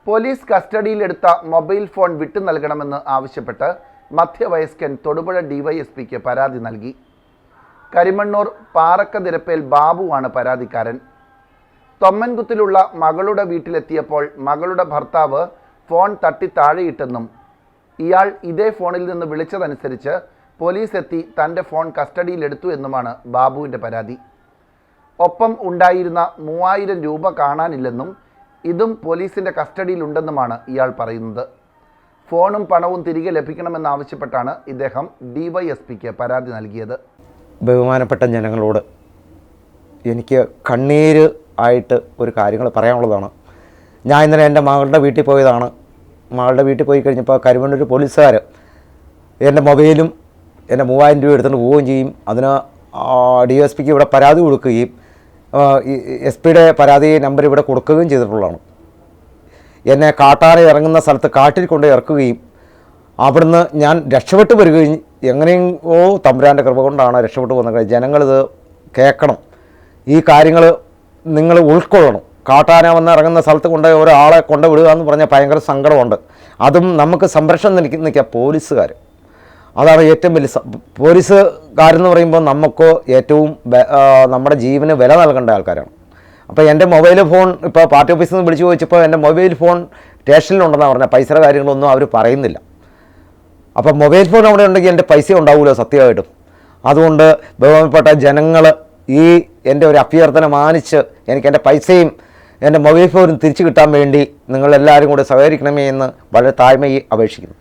Police കസ്റ്റഡിയിലെടുത്ത mobile phone വിട്ടു നൽകണമെന്ന് ആവശ്യപ്പെട്ട് മധ്യവയസ്കൻ തൊടുപുഴ ഡിവൈഎസ്പിക്ക് പരാതി നൽകി. കരിമണ്ണൂർ പാറക്കതിരപ്പേൽ ബാബുവാണ് പരാതിക്കാരൻ. തൊമ്മൻകുത്തിലുള്ള മകളുടെ വീട്ടിലെത്തിയപ്പോൾ മകളുടെ ഭർത്താവ് ഫോൺ തട്ടി താഴെയിട്ടെന്നും ഇയാൾ ഇതേ ഫോണിൽ നിന്ന് വിളിച്ചതനുസരിച്ച് പോലീസ് എത്തി തൻ്റെ ഫോൺ കസ്റ്റഡിയിലെടുത്തു എന്നുമാണ് ബാബുവിൻ്റെ പരാതി. ഒപ്പം ഉണ്ടായിരുന്ന 3000 രൂപ കാണാനില്ലെന്നും ഇതും പോലീസിൻ്റെ കസ്റ്റഡിയിലുണ്ടെന്നുമാണ് ഇയാൾ പറയുന്നത്. ഫോണും പണവും തിരികെ ലഭിക്കണമെന്നാവശ്യപ്പെട്ടാണ് ഇദ്ദേഹം ഡിവൈഎസ്പിക്ക് പരാതി നൽകിയത്. ബഹുമാനപ്പെട്ട ജനങ്ങളോട് എനിക്ക് കണ്ണീര് ആയിട്ട് ഒരു കാര്യങ്ങൾ പറയാനുള്ളതാണ്. ഞാൻ ഇന്നലെ എൻ്റെ മകളുടെ വീട്ടിൽ പോയതാണ്. മകളുടെ വീട്ടിൽ പോയി കഴിഞ്ഞപ്പോൾ കരിമണ്ണൂർ പോലീസുകാർ എൻ്റെ മൊബൈലും എൻ്റെ 3000 രൂപ എടുത്തുകൊണ്ട് പോവുകയും ചെയ്യും. അതിന് DSPക്ക് ഇവിടെ പരാതി കൊടുക്കുകയും SP-യുടെ പരാതി നമ്പർ ഇവിടെ കൊടുക്കുകയും ചെയ്തിട്ടുള്ളതാണ്. എന്നെ കാട്ടാന ഇറങ്ങുന്ന സ്ഥലത്ത് കാട്ടിൽ കൊണ്ട് ഇറക്കുകയും അവിടുന്ന് ഞാൻ രക്ഷപ്പെട്ട് വരികയും എങ്ങനെയോ തമ്പുരാൻ്റെ കൃപ കൊണ്ടാണ് രക്ഷപ്പെട്ട് വന്നത്. ജനങ്ങളിത് കേൾക്കണം, ഈ കാര്യങ്ങൾ നിങ്ങൾ ഉൾക്കൊള്ളണം. കാട്ടാന വന്ന് ഇറങ്ങുന്ന സ്ഥലത്ത് കൊണ്ട് ഒരാളെ കൊണ്ട് വിടുക എന്ന് പറഞ്ഞാൽ ഭയങ്കര സങ്കടമുണ്ട്. അതും നമുക്ക് സംരക്ഷണം നിൽക്കുക പോലീസുകാർ. അതാണ് ഏറ്റവും വലിയ പോലീസുകാരെന്ന് പറയുമ്പോൾ നമുക്ക് ഏറ്റവും നമ്മുടെ ജീവന് വില നൽകേണ്ട ആൾക്കാരാണ്. അപ്പോൾ എൻ്റെ മൊബൈൽ ഫോൺ ഇപ്പോൾ പാർട്ടി ഓഫീസിൽ നിന്ന് വിളിച്ചു ചോദിച്ചപ്പോൾ എൻ്റെ മൊബൈൽ ഫോൺ സ്റ്റേഷനിലുണ്ടെന്നാണ് പറഞ്ഞത്. പൈസയുടെ കാര്യങ്ങളൊന്നും അവർ പറയുന്നില്ല. അപ്പോൾ മൊബൈൽ ഫോൺ അവിടെ ഉണ്ടെങ്കിൽ എൻ്റെ പൈസ ഉണ്ടാവുമല്ലോ സത്യമായിട്ടും. അതുകൊണ്ട് ബഹുമാനപ്പെട്ട ജനങ്ങൾ ഈ എൻ്റെ ഒരു അഭ്യർത്ഥന മാനിച്ച് എനിക്ക് എൻ്റെ പൈസയും എൻ്റെ മൊബൈൽ ഫോണും തിരിച്ചു കിട്ടാൻ വേണ്ടി നിങ്ങളെല്ലാവരും കൂടെ സഹകരിക്കണമേ എന്ന് വളരെ താഴ്മയെ അപേക്ഷിക്കുന്നു.